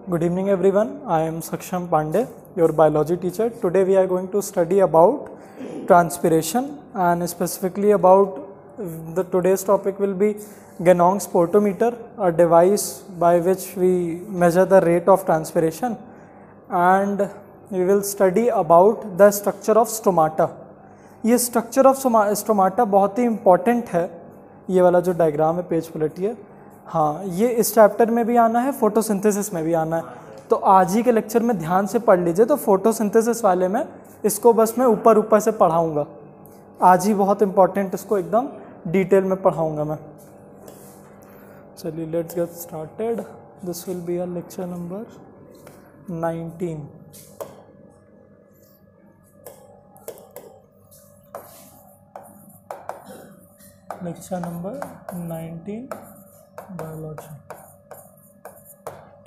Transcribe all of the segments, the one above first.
Good evening everyone, I am Saksham Pandey, your biology teacher. Today we are going to study about transpiration and specifically about today's topic will be Ganong sportometer, a device by which we measure the rate of transpiration, and we will study about the structure of stomata. ये structure of stomata बहुत ही important है. ये वाला जो diagram है page पलटिए. हाँ, ये इस चैप्टर में भी आना है, फोटोसिंथेसिस में भी आना है. तो आज ही के लेक्चर में ध्यान से पढ़ लीजिए. तो फोटोसिंथेसिस वाले में इसको बस मैं ऊपर से पढ़ाऊँगा. आज ही बहुत इम्पॉर्टेंट, इसको एकदम डिटेल में पढ़ाऊँगा मैं. चलिए let's get started. This will be a lecture number 19. Lecture number 19 biology.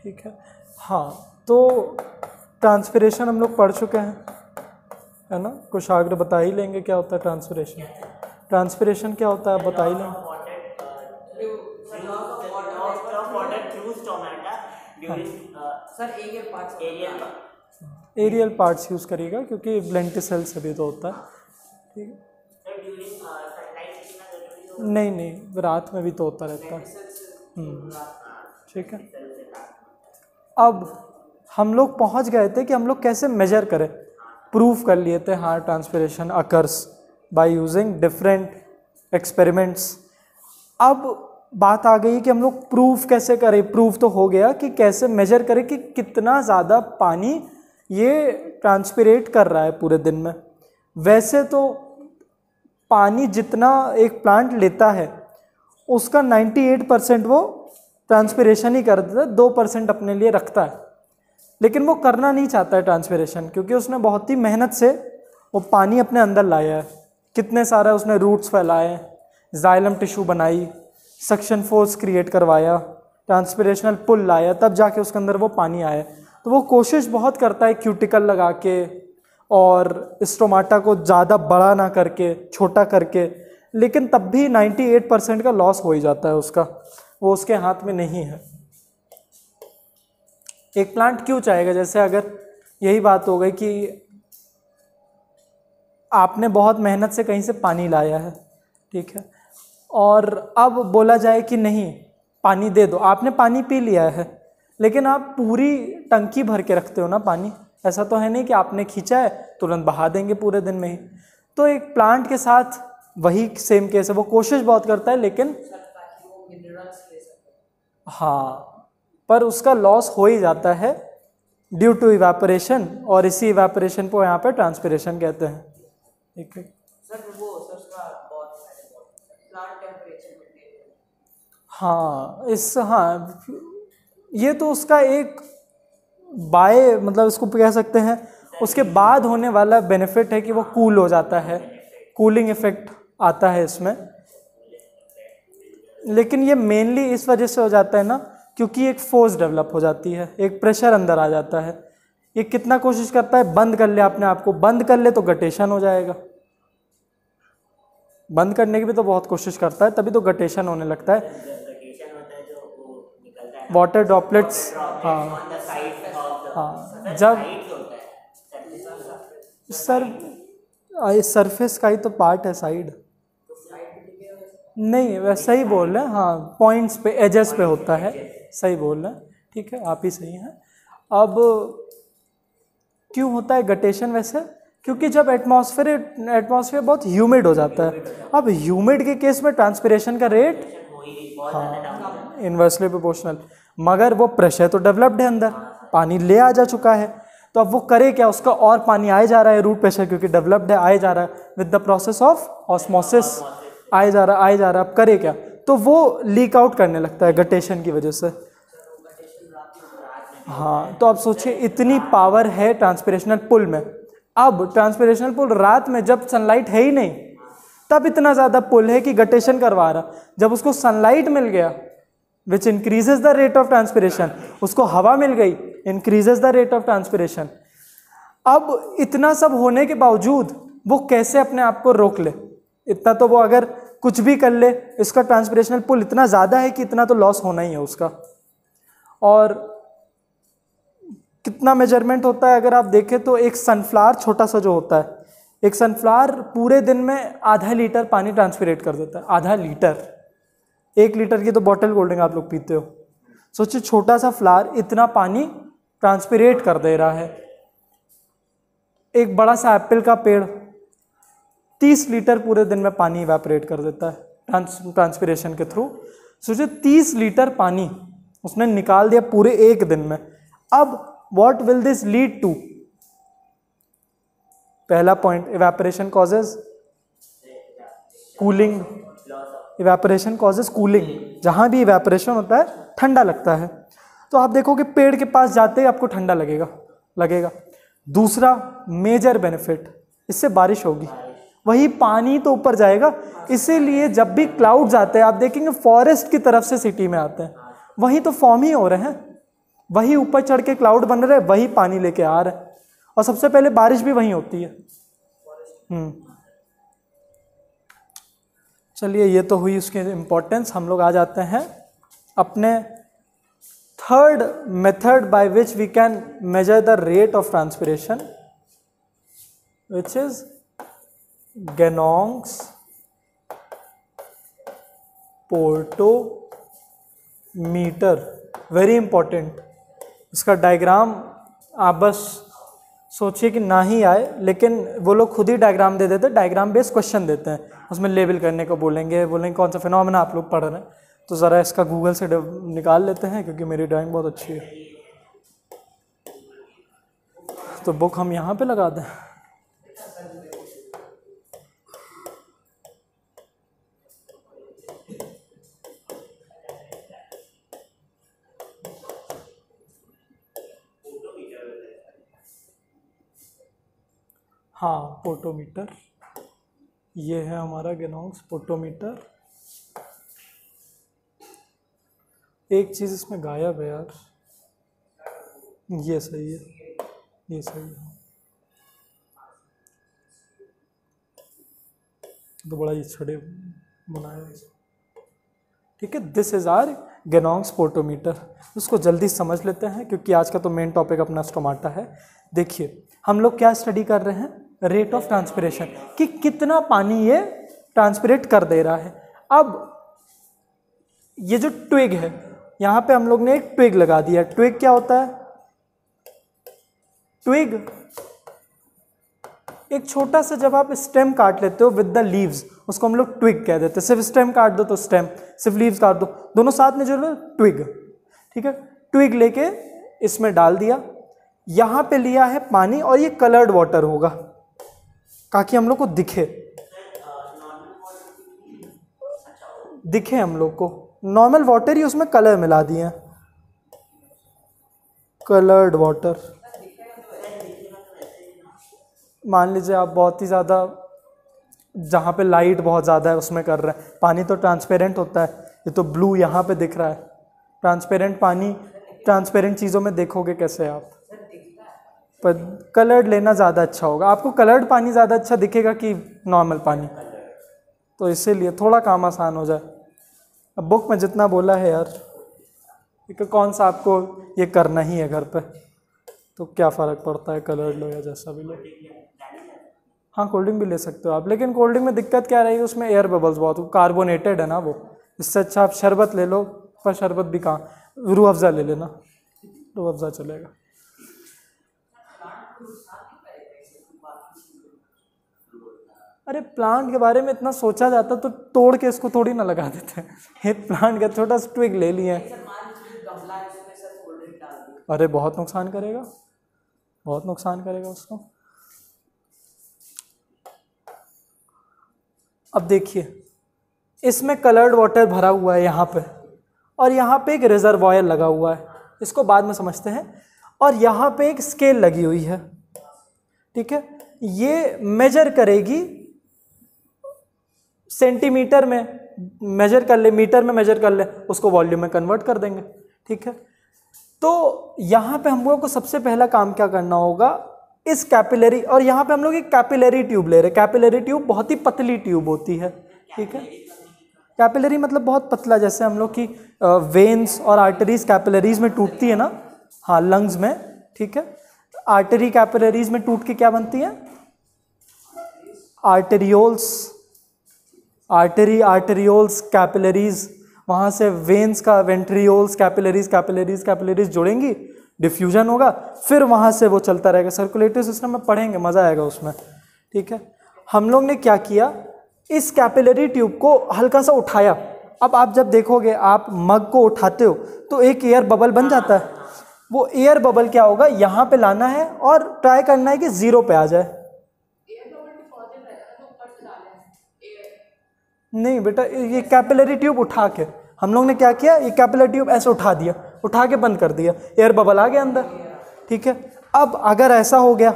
ठीक है. हाँ, तो ट्रांसपिरेशन हम लोग पढ़ चुके हैं, है ना. कुशाग्र बता ही लेंगे क्या होता है ट्रांसपिरेशन. ट्रांसपिरेशन क्या होता है बता ही लेंगे. एरियल पार्ट्स यूज़ करिएगा क्योंकि लेंटिसेल से भी तो होता है. ठीक है. नहीं, रात में भी तो होता रहता है. ठीक है. अब हम लोग पहुंच गए थे कि हम लोग कैसे मेजर करें. प्रूफ कर लिए थे हाँ transpiration occurs by using different experiments. अब बात आ गई कि हम लोग प्रूफ कैसे करें. प्रूफ तो हो गया कि कैसे मेजर करें कि कितना ज़्यादा पानी ये ट्रांसपिरेट कर रहा है पूरे दिन में. वैसे तो पानी जितना एक प्लांट लेता है उसका 98% वो ट्रांसपिरेशन ही कर देता है, 2% अपने लिए रखता है. लेकिन वो करना नहीं चाहता है ट्रांसपिरेशन क्योंकि उसने बहुत ही मेहनत से वो पानी अपने अंदर लाया है. कितने सारे उसने रूट्स फैलाए, जाइलम टिश्यू बनाई, सक्शन फोर्स क्रिएट करवाया, ट्रांसपिरेशनल पुल लाया, तब जाके उसके अंदर वो पानी आया. तो वो कोशिश बहुत करता है क्यूटिकल लगा के और स्टोमाटा को ज़्यादा बड़ा ना करके, छोटा करके, लेकिन तब भी 98% का लॉस हो ही जाता है उसका. वो उसके हाथ में नहीं है. एक प्लांट क्यों चाहेगा. जैसे अगर यही बात हो गई कि आपने बहुत मेहनत से कहीं से पानी लाया है, ठीक है, और अब बोला जाए कि नहीं पानी दे दो. आपने पानी पी लिया है लेकिन आप पूरी टंकी भर के रखते हो ना पानी. ऐसा तो है नहीं कि आपने खींचा है तुरंत बहा देंगे पूरे दिन में ही. तो एक प्लांट के साथ वही सेम केस है. वो कोशिश बहुत करता है लेकिन हाँ, पर उसका लॉस हो ही जाता है ड्यू टू इवेपोरेशन, और इसी इवेपोरेशन को यहाँ पे ट्रांसपिरेशन कहते हैं. ठीक है. हाँ, ये तो उसका एक मतलब इसको कह सकते हैं उसके बाद होने वाला बेनिफिट है कि वो कूल हो जाता है. कूलिंग इफेक्ट आता है इसमें. लेकिन ये मेनली इस वजह से हो जाता है ना क्योंकि एक फोर्स डेवलप हो जाती है, एक प्रेशर अंदर आ जाता है. ये कितना कोशिश करता है बंद कर ले अपने आप को. बंद कर ले तो गटेशन हो जाएगा. बंद करने की भी तो बहुत कोशिश करता है, तभी तो गटेशन होने लगता है. Water droplets. हाँ, जब सरफेस का ही तो पार्ट है साइड. नहीं, वैसा ही बोल रहे हैं. हाँ, पॉइंट्स पे, एजेस पे होता है. सही बोल रहे हैं. ठीक है, आप ही सही हैं. अब क्यों होता है गटेशन. वैसे क्योंकि जब एटमॉस्फेयर बहुत ह्यूमिड हो जाता है. अब ह्यूमिड के केस में ट्रांसपिरेशन का रेट हाँ इन्वर्सली प्रोपोर्शनल. मगर वो प्रेशर तो डेवलप्ड है अंदर, पानी ले आ जा चुका है. तो अब वो करे क्या, उसका और पानी आए जा रहा है. रूट प्रेशर क्योंकि डेवलप्ड है आए जा रहा है with the process of osmosis. आए जा रहा. अब करे क्या, तो वो लीक आउट करने लगता है गटेशन की वजह से. हाँ, तो अब सोचिए इतनी पावर है ट्रांसपिरेशनल पुल में. अब ट्रांसपिरेशनल पुल रात में जब सनलाइट है ही नहीं तब इतना ज़्यादा पुल है कि गटेशन करवा रहा. जब उसको सनलाइट मिल गया विच increases the rate of transpiration, उसको हवा मिल गई increases the rate of transpiration. अब इतना सब होने के बावजूद वो कैसे अपने आप को रोक ले. इतना तो वो अगर कुछ भी कर ले, इसका ट्रांसपिरेशनल पुल इतना ज़्यादा है कि इतना तो लॉस होना ही है उसका. और कितना मेजरमेंट होता है अगर आप देखें तो एक सनफ्लावर छोटा सा जो होता है, एक सनफ्लावर पूरे दिन में आधा लीटर पानी ट्रांसपिरेट कर देता है, आधा लीटर। 1 लीटर की तो बॉटल कोल्ड ड्रिंक आप लोग पीते हो, सोचिए छोटा सा फ्लावर इतना पानी ट्रांसपिरेट कर दे रहा है। एक बड़ा सा एप्पल का पेड़ 30 लीटर पूरे दिन में पानी इवेपोरेट कर देता है ट्रांसपिरेशन के थ्रू। सोचिए 30 लीटर पानी उसने निकाल दिया पूरे एक दिन में। अब what will this lead to? पहला point, evaporation causes cooling. Evaporation causes cooling, जहां भी इवेपोरेशन होता है ठंडा लगता है, तो आप देखोगे पेड़ के पास जाते ही आपको ठंडा लगेगा। दूसरा मेजर बेनिफिट, इससे बारिश होगी, वही पानी तो ऊपर जाएगा। इसीलिए जब भी क्लाउड्स आते हैं आप देखेंगे फॉरेस्ट की तरफ से सिटी में आते हैं, वही तो फॉर्म ही हो रहे हैं, वही ऊपर चढ़ के क्लाउड बन रहे हैं, वही पानी लेके आ रहे हैं, और सबसे पहले बारिश भी वहीं होती है। चलिए ये तो हुई उसकी इंपॉर्टेंस। हम लोग आ जाते हैं अपने third method by which we can measure the rate of transpiration, which is Ganong's potometer. Very important. इसका डायग्राम आप बस सोचिए कि ना ही आए, लेकिन वो लोग खुद ही डायग्राम दे देते हैं, डायग्राम बेस्ड क्वेश्चन देते हैं, उसमें लेबल करने को बोलेंगे कौन सा फिनोमेना आप लोग पढ़ रहे हैं। तो ज़रा इसका गूगल से निकाल लेते हैं, क्योंकि मेरी ड्राइंग बहुत अच्छी है। तो बुक हम यहाँ पे लगा दें। हाँ, पोर्टोमीटर, ये है हमारा गेनोंग्स पोर्टोमीटर। एक चीज़ इसमें गायब है यार, ये सही है, ये सही है, तो बड़ा ही छड़े बनाया है। ठीक है, दिस इज आर गेनोंग्स पोर्टोमीटर। उसको जल्दी समझ लेते हैं, क्योंकि आज का तो मेन टॉपिक अपना स्टोमाटा है। देखिए हम लोग क्या स्टडी कर रहे हैं, रेट ऑफ ट्रांसपिरेशन, कि कितना पानी ये ट्रांसपिरेट कर दे रहा है। अब ये जो ट्विग है, यहाँ पे हम लोग ने एक ट्विग लगा दिया। ट्विग क्या होता है? ट्विग एक छोटा सा, जब आप स्टेम काट लेते हो विद द लीव्स, उसको हम लोग ट्विग कह देते हैं। सिर्फ स्टेम काट दो तो स्टेम, सिर्फ लीव्स काट दो, दोनों साथ में जो है ट्विग। ठीक है, ट्विग लेके इसमें डाल दिया, यहाँ पे लिया है पानी, और ये कलर्ड वाटर होगा, ताकि हम लोग को दिखे हम लोग को। नॉर्मल वाटर ही उसमें कलर मिला दिए हैं, कलर्ड वाटर। मान लीजिए आप बहुत ही ज़्यादा, जहाँ पे लाइट बहुत ज़्यादा है उसमें कर रहे हैं, पानी तो ट्रांसपेरेंट होता है, ये तो ब्लू यहाँ पे दिख रहा है, ट्रांसपेरेंट पानी। ट्रांसपेरेंट चीज़ों में देखोगे कैसे आप, पर कलर्ड लेना ज़्यादा अच्छा होगा। आपको कलर्ड पानी ज़्यादा अच्छा दिखेगा कि नॉर्मल पानी, तो इसीलिए थोड़ा काम आसान हो जाए। अब बुक में जितना बोला है यार, कौन सा आपको ये करना ही है घर पे, तो क्या फ़र्क पड़ता है कलर्ड लो या जैसा भी लो। हाँ, कोल्ड ड्रिंक भी ले सकते हो आप, लेकिन कोल्ड ड्रिंक में दिक्कत क्या रहेगी, उसमें एयर बबल्स बहुत, कार्बोनेटेड है ना वो। इससे अच्छा आप शरबत ले लो, पर शरबत भी कहाँ, रूह अफ़ज़ा ले लेना, रूह अफ़ज़ा चलेगा। अरे प्लांट के बारे में इतना सोचा जाता तो तोड़ के इसको थोड़ी ना लगा देते हैं। प्लांट का छोटा सा ट्विग ले लिए। अरे बहुत नुकसान करेगा, बहुत नुकसान करेगा उसको। अब देखिए इसमें कलर्ड वाटर भरा हुआ है यहाँ पे, और यहाँ पे एक रिजर्वायर लगा हुआ है, इसको बाद में समझते हैं। और यहाँ पे एक स्केल लगी हुई है, ठीक है, ये मेजर करेगी, सेंटीमीटर में मेजर कर ले, मीटर में मेजर कर ले, उसको वॉल्यूम में कन्वर्ट कर देंगे। ठीक है, तो यहाँ पे हम लोग को सबसे पहला काम क्या करना होगा, इस कैपिलरी, और यहाँ पे हम लोग एक कैपिलरी ट्यूब ले रहे हैं। कैपिलरी ट्यूब बहुत ही पतली ट्यूब होती है। ठीक है, कैपिलरी मतलब बहुत पतला, जैसे हम लोग की वेन्स और आर्टरीज कैपिलरीज में टूटती है ना, हाँ लंग्स में, ठीक है। आर्टरी कैपिलरीज में टूट के क्या बनती है? आर्टेरियोल्स, आर्टेरियोल्स, कैपिलरीज, वहां से वेन्स का वेंट्रियोल्स, कैपिलरीज जुड़ेंगी, डिफ्यूजन होगा, फिर वहां से वो चलता रहेगा। सर्कुलेटरी सिस्टम में पढ़ेंगे, मजा आएगा उसमें, ठीक है। हम लोग ने क्या किया, इस कैपिलरी ट्यूब को हल्का सा उठाया। अब आप जब देखोगे, आप मग को उठाते हो तो एक एयर बबल बन जाता है। वो एयर बबल क्या होगा, यहाँ पे लाना है और ट्राई करना है कि 0 पे आ जाए। नहीं बेटा, ये कैपिलरी ट्यूब उठा के हम लोग ने क्या किया, ये कैपिलरी ट्यूब ऐसे उठा दिया, उठा के बंद कर दिया, एयर बबल आ गया अंदर, ठीक है। अब अगर ऐसा हो गया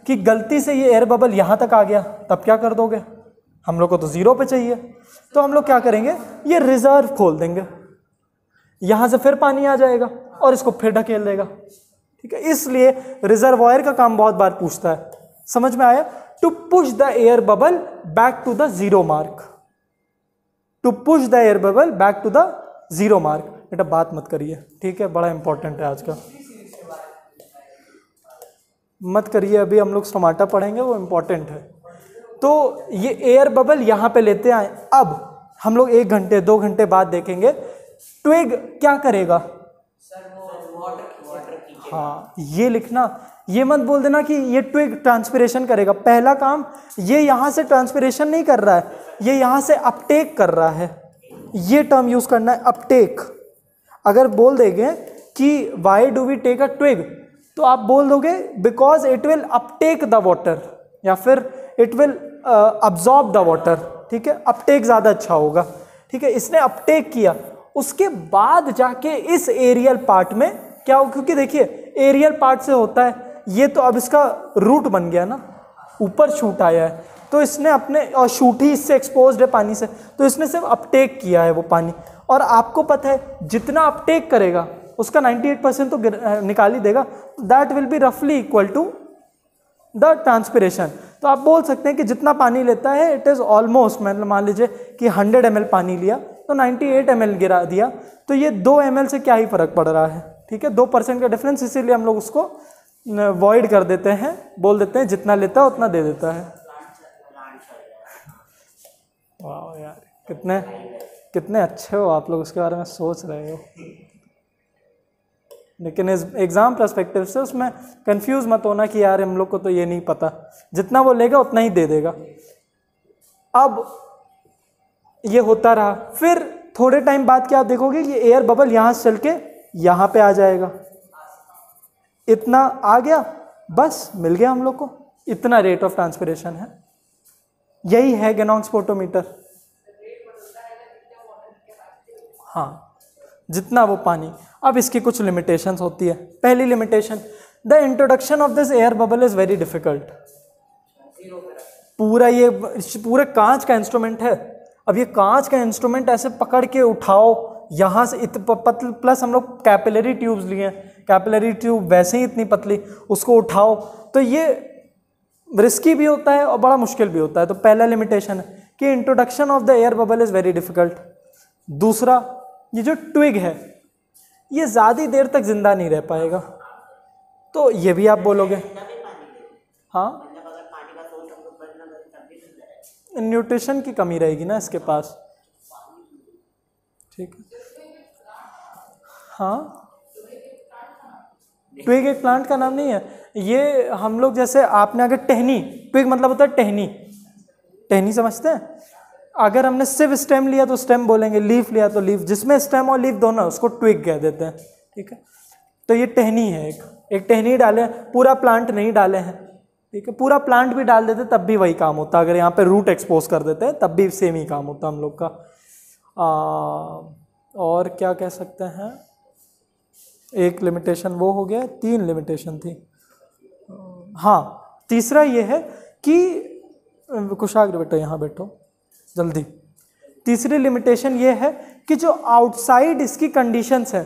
कि गलती से ये एयर बबल यहाँ तक आ गया, तब क्या कर दोगे? हम लोग को तो 0 पे चाहिए, तो हम लोग क्या करेंगे, ये रिजर्व खोल देंगे, यहाँ से फिर पानी आ जाएगा और इसको फिर ढकेल देगा, ठीक है। इसलिए रिजर्वॉयर का काम बहुत बार पूछता है, समझ में आया? To push the air bubble back to the 0 mark, to push the air bubble back to the 0 mark. बेटा बात मत करिए, ठीक है, बड़ा इंपॉर्टेंट है आज का, मत करिए, अभी हम लोग स्टोमाटा पढ़ेंगे, वो इंपॉर्टेंट है। तो ये एयर बबल यहाँ पे लेते आए। अब हम लोग 1 घंटे 2 घंटे बाद देखेंगे ट्विग क्या करेगा। हाँ, ये लिखना, ये मत बोल देना कि ये ट्विग ट्रांसपिरेशन करेगा। पहला काम, ये यहाँ से ट्रांसपिरेशन नहीं कर रहा है, ये यहाँ से अपटेक कर रहा है। ये टर्म यूज करना है, अपटेक। अगर बोल देंगे कि why do we take a twig, तो आप बोल दोगे because it will uptake the water, या फिर it will absorb the water, ठीक है। अपटेक ज़्यादा अच्छा होगा, ठीक है। इसने अपटेक किया, उसके बाद जाके इस एरियल पार्ट में क्या हो, क्योंकि देखिए एरियल पार्ट से होता है ये, तो अब इसका रूट बन गया ना, ऊपर शूट आया है, तो इसने अपने, और शूट ही इससे एक्सपोज्ड है पानी से, तो इसने सिर्फ अपटेक किया है वो पानी। और आपको पता है जितना अपटेक करेगा उसका 98% तो निकाल ही देगा, दैट विल बी रफली इक्वल टू द ट्रांसपिरेशन। तो आप बोल सकते हैं कि जितना पानी लेता है इट इज़ ऑलमोस्ट, मतलब मान लीजिए कि 100 ml पानी लिया तो 98 ml गिरा दिया, तो ये 2 ml से क्या ही फर्क पड़ रहा है, ठीक है, 2% का डिफरेंस। इसीलिए हम लोग उसको वॉइड कर देते हैं, बोल देते हैं जितना लेता है उतना दे देता है। वाह यार, कितने कितने अच्छे हो आप लोग, उसके बारे में सोच रहे हो। लेकिन इस एग्जाम पर्सपेक्टिव से उसमें कंफ्यूज मत होना कि यार हम लोग को तो ये नहीं पता, जितना वो लेगा उतना ही दे देगा। अब ये होता रहा, फिर थोड़े टाइम बाद क्या आप देखोगे कि एयर बबल यहाँ से चल के यहाँ पे आ जाएगा, इतना आ गया, बस मिल गया हम लोग को, इतना रेट ऑफ ट्रांसपिरेशन है। यही है गेनॉन्ग स्पोटोमीटर। हाँ, जितना वो पानी। अब इसकी कुछ लिमिटेशंस होती है। पहली limitation, the introduction of this air bubble is very difficult. ये पूरे कांच का इंस्ट्रूमेंट है। अब ये कांच का इंस्ट्रूमेंट ऐसे पकड़ के उठाओ यहाँ से, प्लस हम लोग कैपिलरी ट्यूब्स लिए, कैपिलरी ट्यूब वैसे ही इतनी पतली, उसको उठाओ, तो ये रिस्की भी होता है और बड़ा मुश्किल भी होता है। तो पहला लिमिटेशन है कि introduction of the air bubble is very difficult. दूसरा, ये जो ट्विग है ये ज़्यादा देर तक जिंदा नहीं रह पाएगा, तो ये भी आप बोलोगे। हाँ, न्यूट्रिशन की कमी रहेगी ना इसके पास, ठीक है। हाँ, ट्विग एक प्लांट का नाम नहीं है ये। हम लोग जैसे आपने अगर टहनी, ट्विग मतलब होता है टहनी, टहनी समझते हैं। अगर हमने सिर्फ स्टेम लिया तो स्टेम बोलेंगे, लीफ लिया तो लीफ, जिसमें स्टेम और लीफ दोनों है उसको ट्विग कह देते हैं, ठीक है। तो ये टहनी है, एक टहनी डाले, पूरा प्लांट नहीं डाले हैं, ठीक है। पूरा प्लांट भी डाल देते तब भी वही काम होता, अगर यहाँ पे रूट एक्सपोज कर देते हैं तब भी सेम ही काम होता हम लोग का। और क्या कह सकते हैं, एक लिमिटेशन वो हो गया, 3 लिमिटेशन थी। हाँ, तीसरा ये है कि कुशाग्र बेटा यहाँ बैठो जल्दी। तीसरी लिमिटेशन ये है कि जो आउटसाइड इसकी कंडीशंस है,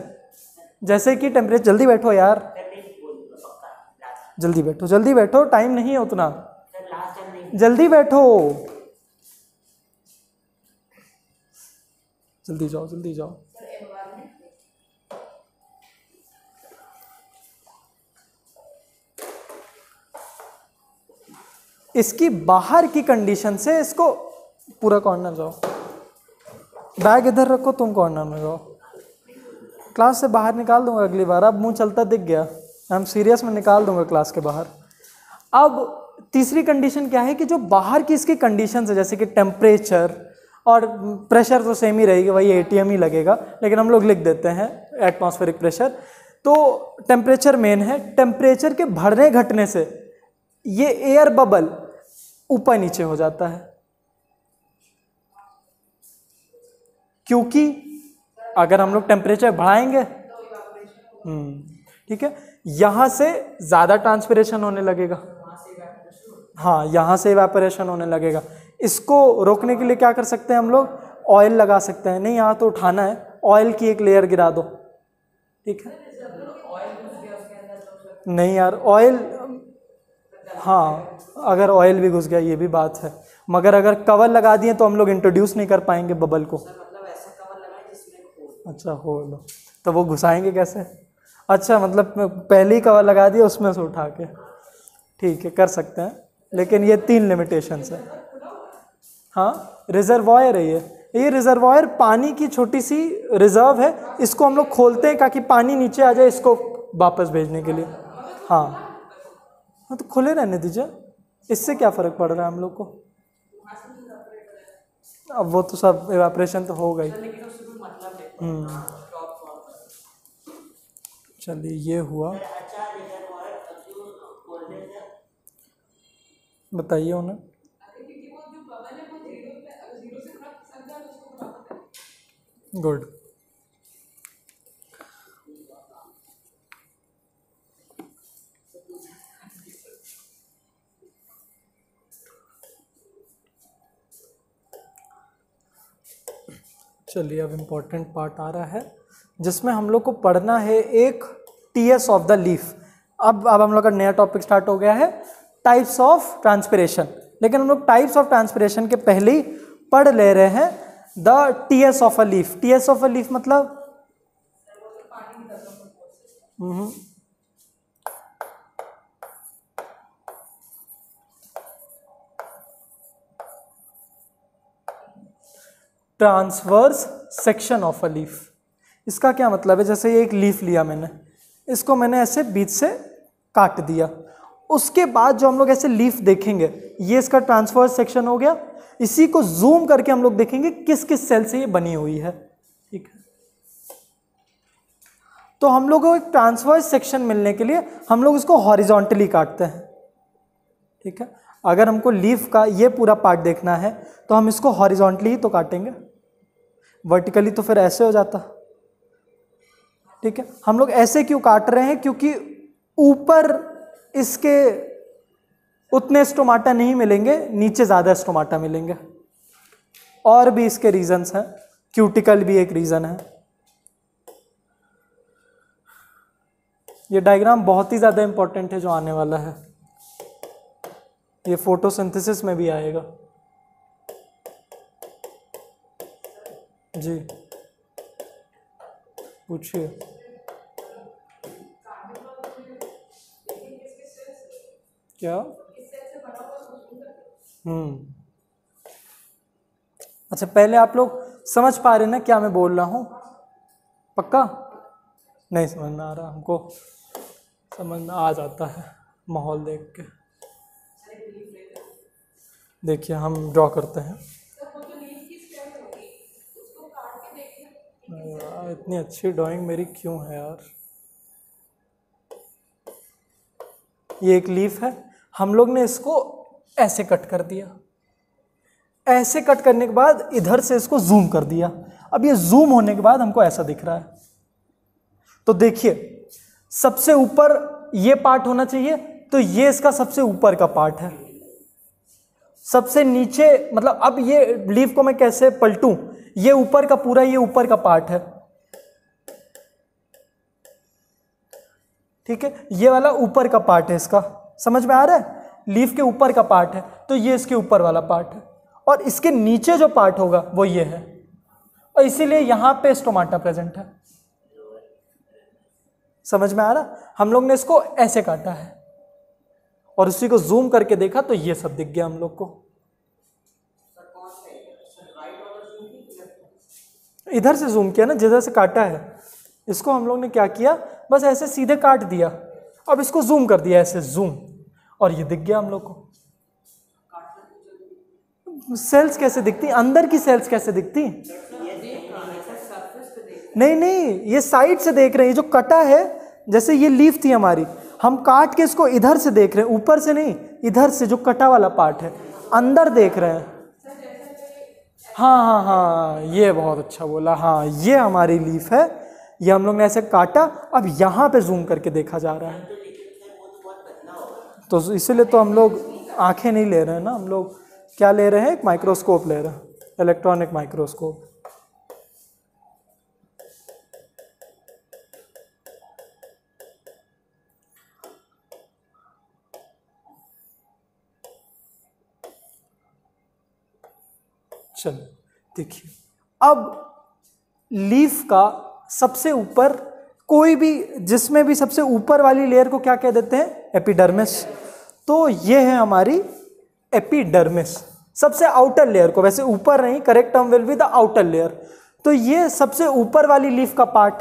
जैसे कि टेम्परेचर, जल्दी बैठो यार, जल्दी बैठो, जल्दी बैठो, टाइम नहीं है उतना, जल्दी बैठो, जल्दी जाओ, जल्दी जाओ। इसकी बाहर की कंडीशन से इसको पूरा कॉर्नर जाओ, बैग इधर रखो, तुम कॉर्नर में जाओ, क्लास से बाहर निकाल दूंगा अगली बार। अब मुंह चलता दिख गया, आई एम सीरियस, में निकाल दूंगा क्लास के बाहर। अब तीसरी कंडीशन क्या है कि जो बाहर की इसकी कंडीशन है, जैसे कि टेम्परेचर और प्रेशर तो सेम ही रहेगी, वही एटीएम ही लगेगा, लेकिन हम लोग लिख देते हैं एटमॉस्फेरिक प्रेशर। तो टेम्परेचर मेन है, टेम्परेचर के बढ़ने घटने से ये एयर बबल ऊपर नीचे हो जाता है, क्योंकि अगर हम लोग टेम्परेचर बढ़ाएंगे, ठीक है, यहां से ज्यादा ट्रांसपिरेशन होने लगेगा, हाँ यहां से इवेपोरेशन होने लगेगा। इसको रोकने के लिए क्या कर सकते हैं हम लोग, ऑयल लगा सकते हैं, नहीं यहाँ तो उठाना है, ऑयल की एक लेयर गिरा दो, ठीक है। नहीं यार ऑयल, हाँ अगर ऑयल भी घुस गया ये भी बात है, मगर अगर कवर लगा दिए तो हम लोग इंट्रोड्यूस नहीं कर पाएंगे बबल को। अच्छा हो लो, तो वो घुसाएंगे कैसे? अच्छा मतलब पहले ही कवर लगा दिया उसमें से उठा के, ठीक है कर सकते हैं, लेकिन ये 3 लिमिटेशंस है। हाँ रिजर्वायर है ये रिजर्वायर पानी की छोटी सी रिजर्व है, इसको हम लोग खोलते हैं ताकि पानी नीचे आ जाए इसको वापस भेजने के लिए। हाँ तो खुले रहने दीजिए, इससे क्या फ़र्क पड़ रहा है हम लोग को। अब वो तो सब इवेपोरेशन तो हो गई। चलिए ये हुआ, बताइए उन्हें। गुड, चलिए अब इम्पोर्टेंट पार्ट आ रहा है जिसमें हम लोग को पढ़ना है एक टीएस ऑफ द लीफ। अब हम लोग का नया टॉपिक स्टार्ट हो गया है, टाइप्स ऑफ ट्रांसपिरेशन। लेकिन हम लोग टाइप्स ऑफ ट्रांसपिरेशन के पहले ही पढ़ ले रहे हैं the TS of a leaf. TS of a leaf मतलब transverse section of a leaf. इसका क्या मतलब है, जैसे ये एक लीफ लिया मैंने, इसको मैंने ऐसे बीच से काट दिया, उसके बाद जो हम लोग ऐसे लीफ देखेंगे ये इसका ट्रांसवर्स सेक्शन हो गया। इसी को जूम करके हम लोग देखेंगे किस किस सेल से ये बनी हुई है, ठीक है। तो हम लोग को एक ट्रांसवर्स सेक्शन मिलने के लिए हम लोग इसको हॉरिजॉन्टली काटते हैं, ठीक है। अगर हमको लीफ का ये पूरा पार्ट देखना है तो हम इसको हॉरिजॉन्टली ही तो काटेंगे, वर्टिकली तो फिर ऐसे हो जाता, ठीक है। हम लोग ऐसे क्यों काट रहे हैं, क्योंकि ऊपर इसके उतने स्टोमाटा नहीं मिलेंगे, नीचे ज़्यादा स्टोमाटा मिलेंगे। और भी इसके रीजंस हैं, क्यूटिकल भी एक रीज़न है। ये डायग्राम बहुत ही ज़्यादा इंपॉर्टेंट है जो आने वाला है, ये फोटोसिंथेसिस में भी आएगा। जी पूछिए। क्या? अच्छा पहले आप लोग समझ पा रहे हैं ना क्या मैं बोल रहा हूँ? पक्का? नहीं समझ में आ रहा, हमको समझ में आ जाता है माहौल देख के। देखिए हम ड्रॉ करते हैं। यार इतनी अच्छी ड्राइंग मेरी क्यों है यार। ये एक लीफ है, हम लोग ने इसको ऐसे कट कर दिया, ऐसे कट करने के बाद इधर से इसको जूम कर दिया। अब ये जूम होने के बाद हमको ऐसा दिख रहा है। तो देखिए सबसे ऊपर ये पार्ट होना चाहिए, तो ये इसका सबसे ऊपर का पार्ट है। सबसे नीचे मतलब अब ये लीफ को मैं कैसे पलटूं, ये ऊपर का पूरा ये ऊपर का पार्ट है, ठीक है। ये वाला ऊपर का पार्ट है इसका, समझ में आ रहा है? लीफ के ऊपर का पार्ट है तो ये इसके ऊपर वाला पार्ट है, और इसके नीचे जो पार्ट होगा वो ये है, और इसीलिए यहां पे स्टोमाटा प्रेजेंट है। समझ में आ रहा? हम लोग ने इसको ऐसे काटा है, और उसी को जूम करके देखा तो ये सब दिख गया हम लोग को। इधर से जूम किया ना, जिधर से काटा है, इसको हम लोग ने क्या किया, बस ऐसे सीधे काट दिया, अब इसको जूम कर दिया ऐसे जूम, और ये दिख गया हम लोग को। सेल्स कैसे दिखती, अंदर की सेल्स कैसे दिखती? नहीं नहीं, ये साइड से देख रहे हैं, जो कटा है, जैसे ये लीफ थी हमारी, हम काट के इसको इधर से देख रहे हैं, ऊपर से नहीं, इधर से जो कटा वाला पार्ट है अंदर देख रहे हैं। हाँ हाँ हाँ, ये बहुत अच्छा बोला। हाँ, ये हमारी लीफ है, ये हम लोग ने ऐसे काटा, अब यहाँ पे जूम करके देखा जा रहा है। तो इसीलिए तो हम लोग आंखें नहीं ले रहे हैं ना, हम लोग क्या ले रहे हैं, एक माइक्रोस्कोप ले रहे हैं, इलेक्ट्रॉनिक माइक्रोस्कोप। चलो देखिए, अब लीफ का सबसे ऊपर, कोई भी, जिसमें भी सबसे ऊपर वाली लेयर को क्या कह देते हैं, एपिडर्मिस। तो ये है हमारी एपिडर्मिस, सबसे आउटर लेयर को, वैसे ऊपर नहीं, correct term will be the outer layer. तो ये सबसे ऊपर वाली लीफ का पार्ट,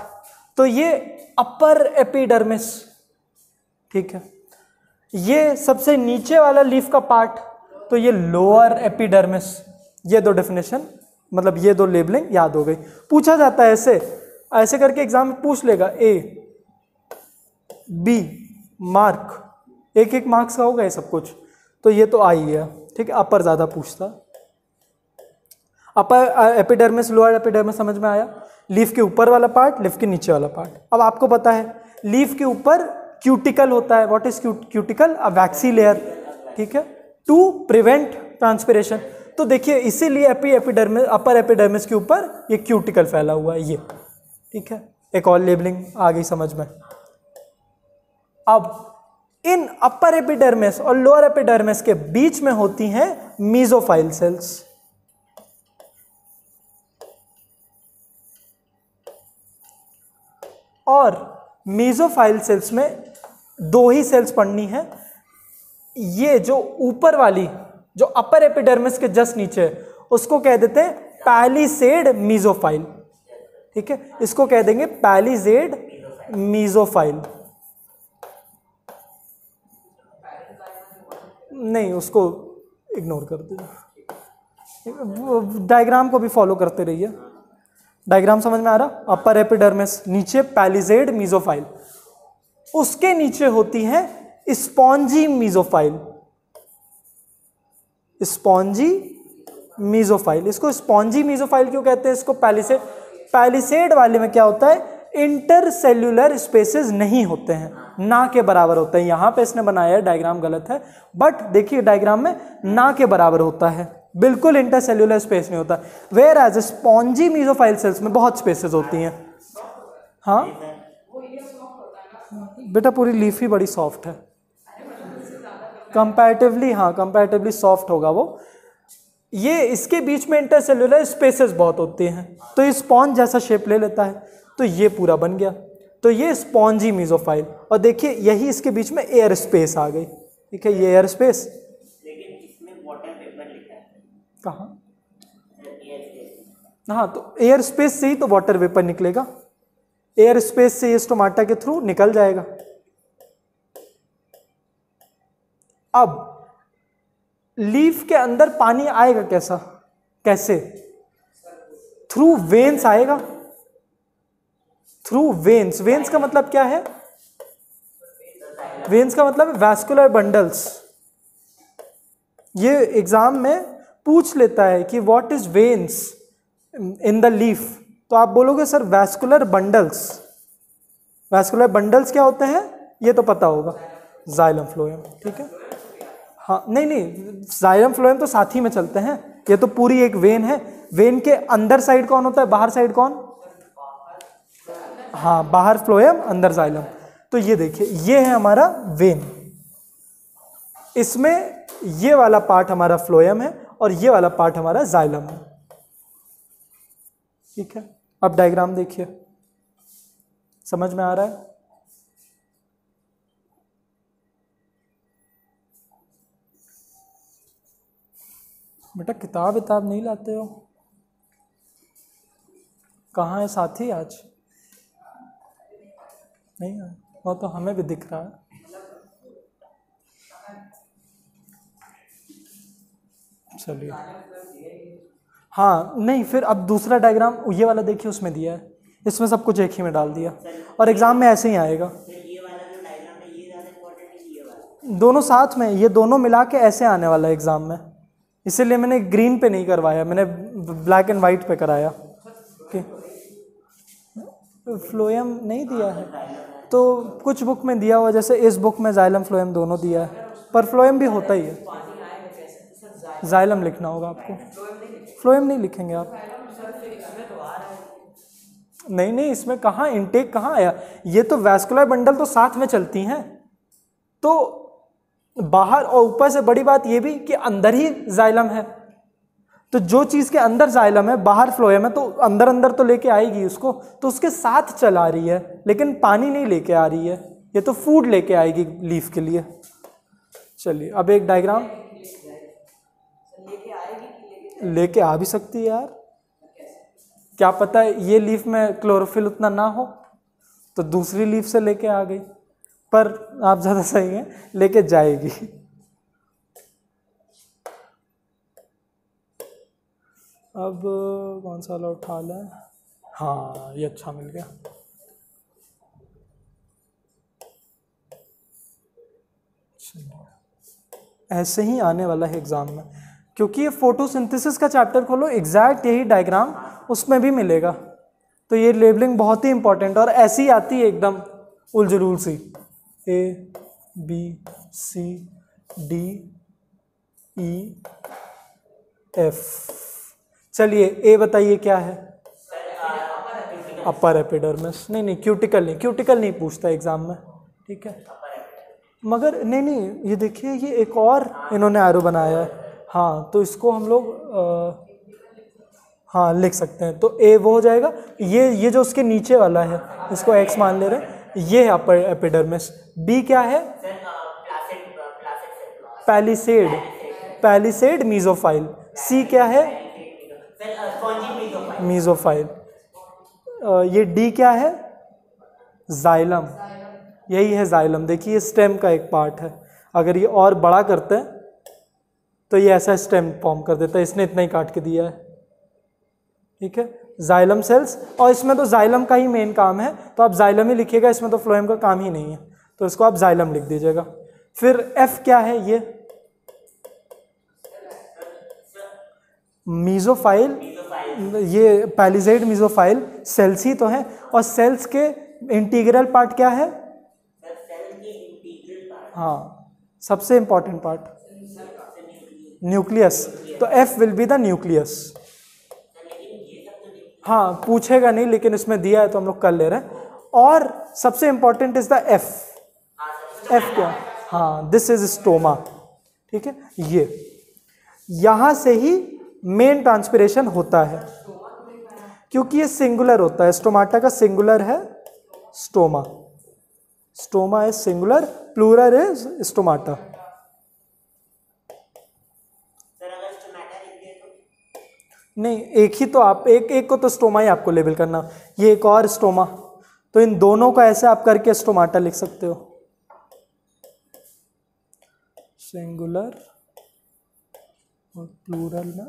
तो ये अपर एपिडर्मिस, ठीक है। ये सबसे नीचे वाला लीफ का पार्ट, तो ये लोअर एपिडर्मिस। ये दो डेफिनेशन, मतलब ये दो लेबलिंग याद हो गई। पूछा जाता है ऐसे ऐसे करके, एग्जाम में पूछ लेगा, ए बी मार्क, एक एक मार्क्स का होगा ये सब कुछ। तो ये तो आई है, ठीक है। अपर ज्यादा पूछता, अपर एपिडर्मिस, लोअर एपिडर्मिस, समझ में आया। लीफ के ऊपर वाला पार्ट, लीफ के नीचे वाला पार्ट। अब आपको पता है लीफ के ऊपर क्यूटिकल होता है। What is cuticle? A waxy layer, ठीक है, टू प्रिवेंट ट्रांसपिरेशन। तो देखिए, इसीलिए एपिडर्मिस, अपर एपिडर्मिस के ऊपर ये क्यूटिकल फैला हुआ है, ये, ठीक है। एक और लेबलिंग आ गई समझ में। अब इन अपर एपिडर्मिस और लोअर एपिडर्मिस के बीच में होती हैं मीजोफाइल सेल्स। और मीजोफाइल सेल्स में दो ही सेल्स पढ़नी है। ये जो ऊपर वाली, जो अपर एपिडर्मिस के जस्ट नीचे, उसको कह देते हैं पैलिसेड मीजोफाइल, ठीक है। इसको कह देंगे पैलिसेड मीजोफाइल। नहीं, उसको इग्नोर कर दीजिए, डायग्राम को भी फॉलो करते रहिए। डायग्राम समझ में आ रहा? अपर एपिडर्मिस, नीचे पैलिसेड मीजोफाइल, उसके नीचे होती है स्पॉन्जी मीजोफाइल। स्पॉन्जी मीजोफाइल, इसको स्पॉन्जी मीजोफाइल क्यों कहते हैं? इसको पैलिसेड, पैलिसेड वाले में क्या होता है, इंटरसेल्यूलर स्पेसेस नहीं होते हैं, ना के बराबर होते हैं। यहां पे इसने बनाया है, डायग्राम गलत है, बट देखिए डायग्राम में ना के बराबर होता है, बिल्कुल इंटरसेल्यूलर स्पेस नहीं होता। वेयर एज स्पॉन्जी मीजोफाइल सेल्स में बहुत स्पेसेस होती हैं। हाँ बेटा, पूरी लीफ ही बड़ी सॉफ्ट है कंपैरेटिवली, हाँ कंपैरेटिवली सॉफ्ट होगा वो। ये इसके बीच में इंटरसेल्यूलर स्पेसेस बहुत होते हैं, तो ये स्पॉन्ज जैसा शेप ले लेता है, तो ये पूरा बन गया। तो ये स्पॉन्जी मीजोफाइल। और देखिए यही इसके बीच में एयर स्पेस आ गई, ठीक है, ये एयर स्पेस। लेकिन इसमें वाटर वेपर लिखा है कहाँ? हाँ, तो एयर स्पेस से ही तो वाटर वेपर निकलेगा, एयर स्पेस से ये स्टोमाटा के थ्रू निकल जाएगा। अब लीफ के अंदर पानी आएगा कैसा, कैसे? थ्रू वेन्स आएगा, थ्रू वेन्स। वेन्स का मतलब क्या है? वेन्स का मतलब वैस्कुलर बंडल्स। ये एग्जाम में पूछ लेता है कि what is veins in the leaf, तो आप बोलोगे sir vascular bundles. Vascular bundles क्या होते हैं ये तो पता होगा, जाइलम फ्लोएम, ठीक है। हाँ नहीं नहीं, जाइलम फ्लोएम तो साथ ही में चलते हैं, ये तो पूरी एक वेन है। वेन के अंदर साइड कौन होता है, बाहर साइड कौन? हाँ, बाहर फ्लोएम, अंदर जाइलम। तो ये देखिए, ये है हमारा वेन, इसमें ये वाला पार्ट हमारा फ्लोएम है और ये वाला पार्ट हमारा जाइलम है, ठीक है। अब डायग्राम देखिए, समझ में आ रहा है? बेटा किताब विताब नहीं लाते हो? कहाँ है साथी आज? नहीं है, वो तो हमें भी दिख रहा है। चलिए, हाँ नहीं, फिर अब दूसरा डायग्राम ये वाला देखिए, उसमें दिया है, इसमें सब कुछ एक ही में डाल दिया और एग्जाम में ऐसे ही आएगा। ये वाला जो डायग्राम है ये ज़्यादा इम्पोर्टेंट है कि ये वाला? दोनों साथ में, ये दोनों मिला के ऐसे आने वाला है एग्जाम में, इसीलिए मैंने ग्रीन पे नहीं करवाया, मैंने ब्लैक एंड वाइट पे कराया कि फ्लोएम नहीं दिया है तो कुछ बुक में दिया हुआ, जैसे इस बुक में जाइलम फ्लोएम दोनों दिया है, पर फ्लोएम भी होता ही है, जाइलम लिखना होगा आपको, फ्लोएम नहीं लिखेंगे आप। नहीं नहीं, इसमें कहाँ इनटेक कहाँ आया, ये तो वैस्कुलर बंडल तो साथ में चलती हैं, तो बाहर और ऊपर से बड़ी बात ये भी कि अंदर ही जाइलम है, तो जो चीज़ के अंदर जाइलम है बाहर फ्लोएम है, तो अंदर अंदर तो लेके आएगी उसको, तो उसके साथ चला रही है, लेकिन पानी नहीं लेके आ रही है, ये तो फूड लेके आएगी लीफ के लिए। चलिए अब एक डायग्राम, लेके आ भी सकती है यार, क्या पता है ये लीफ में क्लोरोफिल उतना ना हो तो दूसरी लीफ से लेके आ गई, पर आप ज़्यादा सही हैं, लेके जाएगी। अब कौन सा वाला उठा लें? हाँ ये अच्छा मिल गया। ऐसे ही आने वाला है एग्जाम में, क्योंकि ये फोटोसिंथेसिस का चैप्टर खोलो, एग्जैक्ट यही डायग्राम उसमें भी मिलेगा, तो ये लेबलिंग बहुत ही इंपॉर्टेंट और ऐसी आती है एकदम उलझुल सी, A B C D E F। चलिए ए बताइए क्या है? Upper epidermis. नहीं क्यूटिकल नहीं, क्यूटिकल नहीं पूछता एग्जाम में, ठीक है, मगर नहीं ये देखिए, ये एक और इन्होंने एरो बनाया है, हाँ तो इसको हम लोग हाँ लिख सकते हैं, तो ए वो हो जाएगा, ये जो उसके नीचे वाला है इसको एक्स मान ले रहे हैं, ये है अपर एपिडर्मिस। बी क्या है? पैलिसेड मीजोफाइल। सी क्या है? मीजोफाइल। ये डी क्या है? जाइलम, यही है जाइलम। देखिए स्टेम का एक पार्ट है, अगर ये और बड़ा करते हैं तो ये ऐसा स्टेम फॉर्म कर देता है, इसने इतना ही काट के दिया है, ठीक है, जाइलम सेल्स। और इसमें तो जाइलम का ही मेन काम है, तो आप जाइलम ही लिखिएगा, इसमें तो फ्लोएम का काम ही नहीं है, तो इसको आप जाइलम लिख दीजिएगा। फिर एफ क्या है? ये मीजोफाइल, ये पैलिसेड मीजोफाइल, सेल्स ही तो है, और सेल्स के इंटीग्रल पार्ट क्या है? हाँ सबसे इंपॉर्टेंट पार्ट न्यूक्लियस, तो F will be the nucleus. हाँ पूछेगा नहीं, लेकिन इसमें दिया है तो हम लोग कर ले रहे हैं। और सबसे important is the F. F क्या? हाँ दिस इज स्टोमा, ठीक है, ये यहां से ही मेन ट्रांसपिरेशन होता है, क्योंकि ये सिंगुलर होता है, स्टोमाटा का सिंगुलर है stoma, stoma is singular, plural is stomata. नहीं एक ही तो, आप एक को तो स्टोमा ही आपको लेबल करना, ये एक और स्टोमा, तो इन दोनों को ऐसे आप करके स्टोमाटा लिख सकते हो, सिंगुलर और प्लूरल में।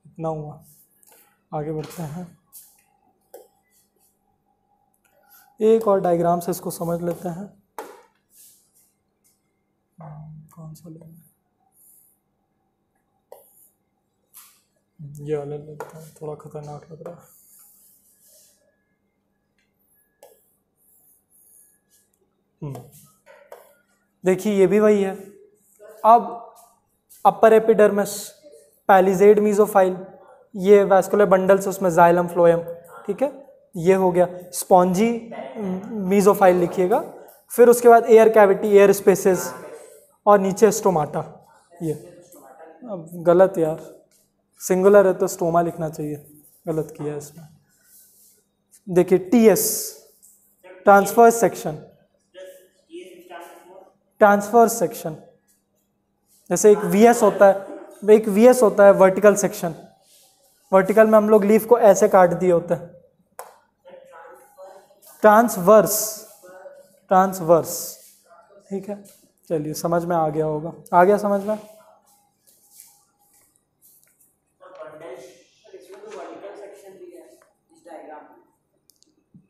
इतना हुआ, आगे बढ़ते हैं। एक और डायग्राम से इसको समझ लेते हैं, कौन सा लेंगे? ये वाला लेते हैं, थोड़ा खतरनाक लग रहा है। देखिए ये भी वही है। अब अपर एपिडर्मिस, पैलिसेड मीजोफाइल, ये वैस्कुलर बंडल्स, उसमें जाइलम फ्लोएम, ठीक है, ये हो गया। स्पॉन्जी मीजोफाइल लिखिएगा, फिर उसके बाद एयर कैविटी, एयर स्पेसेस, और नीचे स्टोमाटा। ये अब गलत यार, सिंगुलर है तो स्टोमा लिखना चाहिए, गलत किया है इसमें। देखिए TS, transfer section, transverse section, जैसे एक वीएस होता है, एक वीएस होता है वर्टिकल सेक्शन, वर्टिकल में हम लोग लीफ को ऐसे काट दिए होते हैं। ट्रांसवर्स, ट्रांसवर्स, ठीक है, चलिए समझ में आ गया होगा, आ गया समझ में।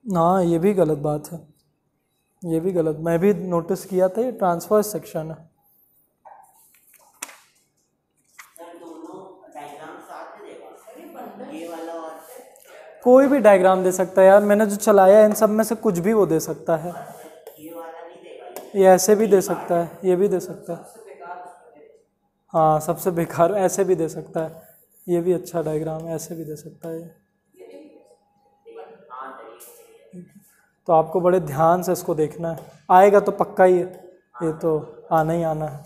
हाँ ये भी गलत बात है, ये भी गलत, मैं भी नोटिस किया था, ये ट्रांसवर्स सेक्शन है। कोई भी डायग्राम दे सकता है यार, मैंने जो चलाया है इन सब में से कुछ भी वो दे सकता है। ये ऐसे भी दे सकता है, ये भी दे सकता है, हाँ सबसे बेकार ऐसे भी दे सकता है, ये भी अच्छा डायग्राम ऐसे भी दे सकता है। तो आपको बड़े ध्यान से इसको देखना है, आएगा तो पक्का ही है, ये तो आना ही आना है।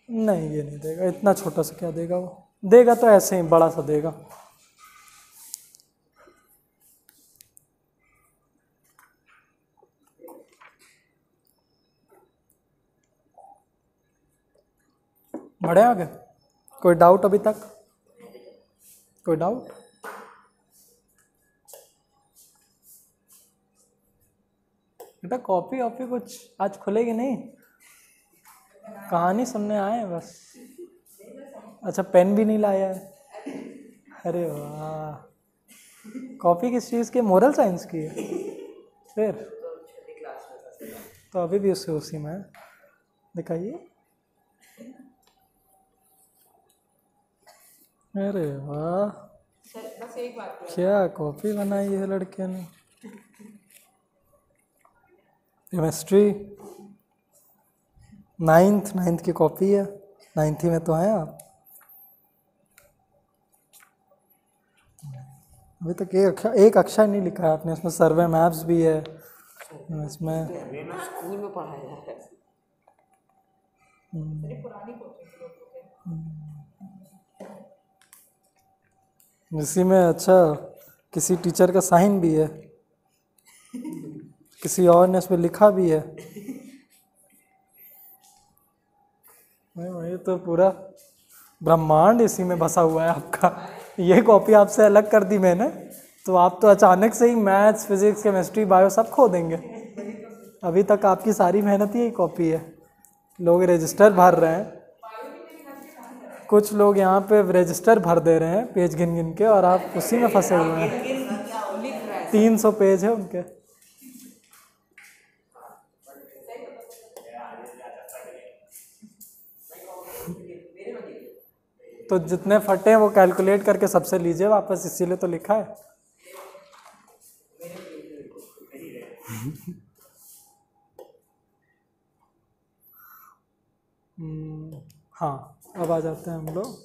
नहीं ये नहीं देगा, इतना छोटा सा क्या देगा वो, देगा तो ऐसे ही बड़ा सा देगा। बढ़े आगे, कोई डाउट अभी तक, कोई डाउट? बेटा कॉपी वॉपी कुछ आज खुलेगी नहीं, कहानी सुनने आए हैं बस। अच्छा पेन भी नहीं लाया है, अरे वाह, कॉपी किस चीज़ की, मोरल साइंस की है फिर तो अभी भी उससे उसी में दिखाइए। अरे वाह, क्या कॉपी बनाई है लड़के ने। केमिस्ट्री नाइन्थ की कॉपी है, 9th में तो हैं आप। अभी तक एक अक्षर नहीं लिखा है आपने, उसमें सर्वे मैप्स भी है, इसमें स्कूल में पढ़ाया है। इसी में अच्छा किसी टीचर का साइन भी है, किसी और ने इस पर लिखा भी है। ये तो पूरा ब्रह्मांड इसी में बसा हुआ है आपका। ये कॉपी आपसे अलग कर दी मैंने, तो आप तो अचानक से ही मैथ्स, फिजिक्स, केमिस्ट्री, बायो सब खो देंगे। अभी तक आपकी सारी मेहनत यही कॉपी है। लोग रजिस्टर भर रहे हैं, कुछ लोग यहाँ पे रजिस्टर भर दे रहे हैं पेज गिन गिन के, और आप उसी में फंसे हुए हैं। 300 पेज है उनके। तो जितने फटे हैं वो कैलकुलेट करके सबसे लीजिए वापस, इसीलिए तो लिखा है। हाँ अब आ जाते हैं हम लोग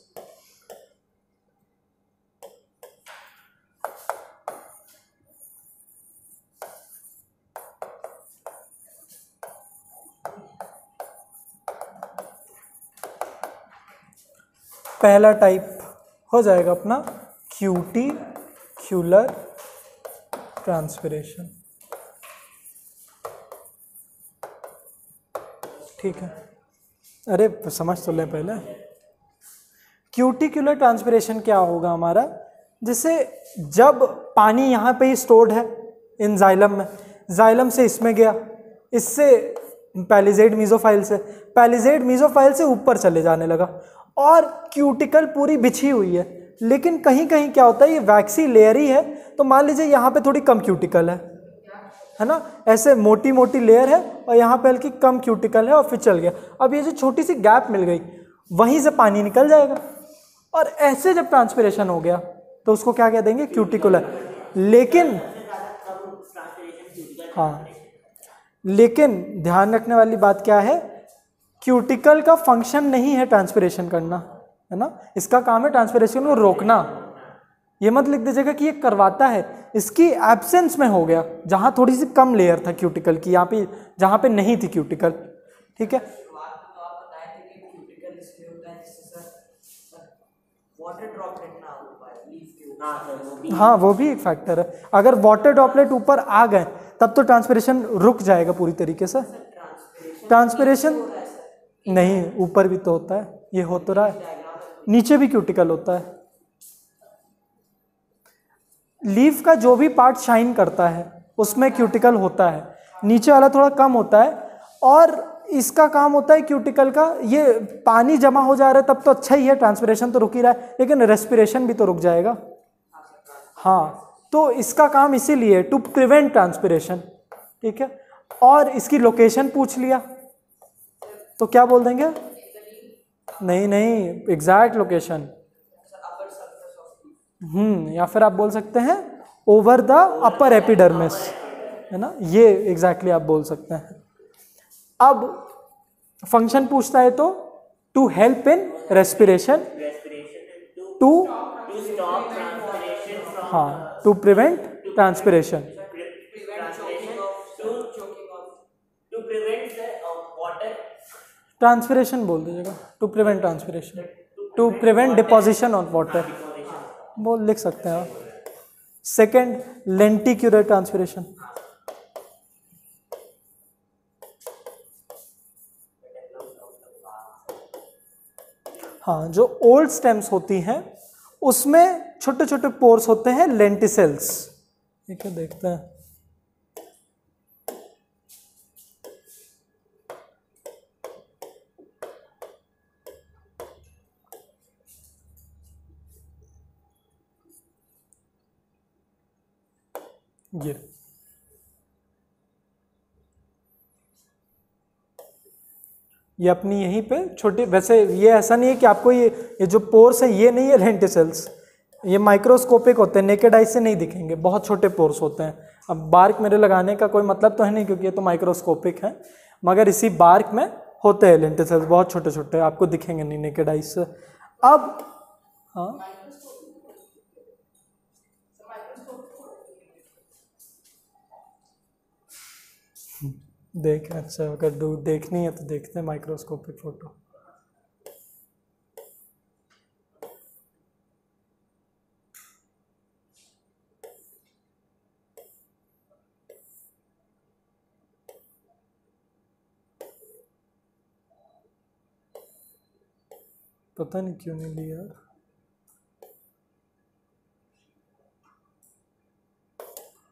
पहला टाइप हो जाएगा अपना क्यूटिक्युलर ट्रांसपिरेशन। ठीक है, अरे समझ तो लें पहले। क्यूटिक्युलर ट्रांसपिरेशन क्या होगा हमारा, जैसे जब पानी यहाँ पे ही स्टोर्ड है इन जाइलम में, जाइलम से इसमें गया, इससे पैलिजेड मीजोफाइल से, पैलिजेड मीजोफाइल से ऊपर चले जाने लगा, और क्यूटिकल पूरी बिछी हुई है। लेकिन कहीं कहीं क्या होता है, ये वैक्सी लेयर ही है, तो मान लीजिए यहाँ पे थोड़ी कम क्यूटिकल है ना, ऐसे मोटी मोटी लेयर है और यहाँ पे हल्की कम क्यूटिकल है, और फिर चल गया। अब ये जो छोटी सी गैप मिल गई, वहीं से पानी निकल जाएगा, और ऐसे जब ट्रांसपिरेशन हो गया तो उसको क्या कह देंगे, क्यूटिकुलर। लेकिन हाँ, लेकिन ध्यान रखने वाली बात क्या है, क्यूटिकल का फंक्शन नहीं है ट्रांसपिरेशन करना, है ना, इसका काम है ट्रांसपिरेशन को रोकना। ये मत लिख दीजिएगा कि ये करवाता है, इसकी एब्सेंस में हो गया, जहां थोड़ी सी कम लेयर था क्यूटिकल की, यहाँ पे जहां पे नहीं थी क्यूटिकल। ठीक है, वाटर ड्रॉपलेट ना हाँ सर वो भी हाँ वो भी एक फैक्टर है। अगर वाटर ड्रॉपलेट ऊपर आ गए तब तो ट्रांसपिरेशन रुक जाएगा पूरी तरीके से। ट्रांसपिरेशन नहीं, ऊपर भी तो होता है, ये हो तो रहा है, नीचे भी क्यूटिकल होता है। लीफ का जो भी पार्ट शाइन करता है उसमें क्यूटिकल होता है, नीचे वाला थोड़ा कम होता है। और इसका काम होता है क्यूटिकल का, ये पानी जमा हो जा रहा है तब तो अच्छा ही है, ट्रांसपिरेशन तो रुक ही रहा है, लेकिन रेस्पिरेशन भी तो रुक जाएगा। हाँ, तो इसका काम इसीलिए टू प्रिवेंट ट्रांसपिरेशन, ठीक है। और इसकी लोकेशन पूछ लिया तो क्या बोल देंगे? नहीं नहीं, एग्जैक्ट लोकेशन। या फिर आप बोल सकते हैं ओवर द अपर एपिडर्मिस, है ना, ये एग्जैक्टली आप बोल सकते हैं। अब फंक्शन पूछता है तो to help in respiration, to stop transpiration from हाँ to prevent transpiration, to prevent the water transpiration बोल दीजिएगा, to prevent transpiration, to prevent deposition of water बोल लिख सकते हैं आप। सेकेंड, लेंटिक्यूलर ट्रांसपिरेशन, हाँ जो ओल्ड स्टेम्स होती हैं उसमें छोटे छोटे पोर्स होते हैं, लेंटिसेल्स, ठीक है, देखते हैं। ये अपनी यहीं पे छोटी, वैसे ये ऐसा नहीं है कि आपको ये जो पोर्स है ये नहीं है लेंटिसेल्स, ये माइक्रोस्कोपिक होते हैं, नेकेड आई से नहीं दिखेंगे, बहुत छोटे पोर्स होते हैं। अब बार्क मेरे लगाने का कोई मतलब तो है नहीं क्योंकि ये तो माइक्रोस्कोपिक है, मगर इसी बार्क में होते हैं लेंटिसेल्स, बहुत छोटे छोटे, आपको दिखेंगे नहीं नेकेड आई से। अब हाँ देख, अच्छा अगर देखनी है तो देखते हैं माइक्रोस्कोपिक फोटो। पता नहीं क्यों नहीं लिया,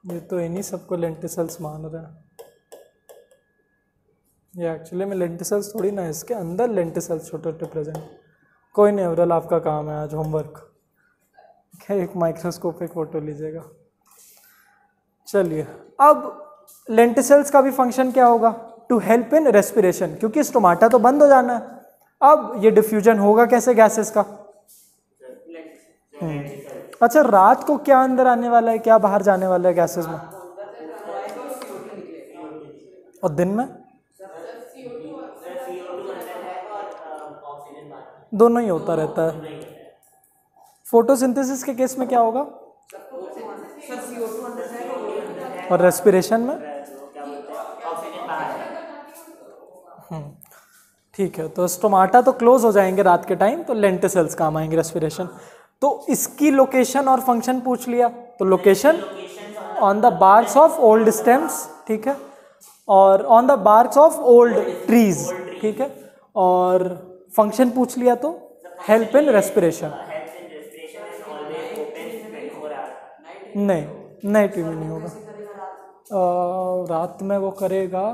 ये तो इन्हीं सबको लेंटिसेल्स मान रहे हैं। ये एक्चुअली में लेंटिसेल्स थोड़ी ना है, इसके अंदर लेंटिसेल्स छोटे छोटे प्रेजेंट। कोई नहीं, ओवरऑल आपका काम है आज होमवर्क, एक माइक्रोस्कोपिक फोटो लीजिएगा। चलिए, अब लेंटिसेल्स का भी फंक्शन क्या होगा? टू हेल्प इन रेस्पिरेशन, क्योंकि स्टोमाटा तो बंद हो जाना है। अब ये डिफ्यूजन होगा कैसे गैसेस का? अच्छा, रात को क्या अंदर आने वाला है, क्या बाहर जाने वाला है गैसेस में? और दिन में? दोनों ही होता रहता है। फोटोसिंथेसिस के केस में क्या होगा? और रेस्पिरेशन में? ठीक है, तो स्टोमाटा तो क्लोज हो जाएंगे रात के टाइम, तो लेंटिसेल्स काम आएंगे रेस्पिरेशन। तो इसकी लोकेशन और फंक्शन पूछ लिया, तो location on the barks of old stems, ठीक है, और on the barks of old trees, ठीक है, और फंक्शन पूछ लिया तो हेल्प इन रेस्पिरेशन। नहीं, नाइट में नहीं होगा, रात में वो करेगा।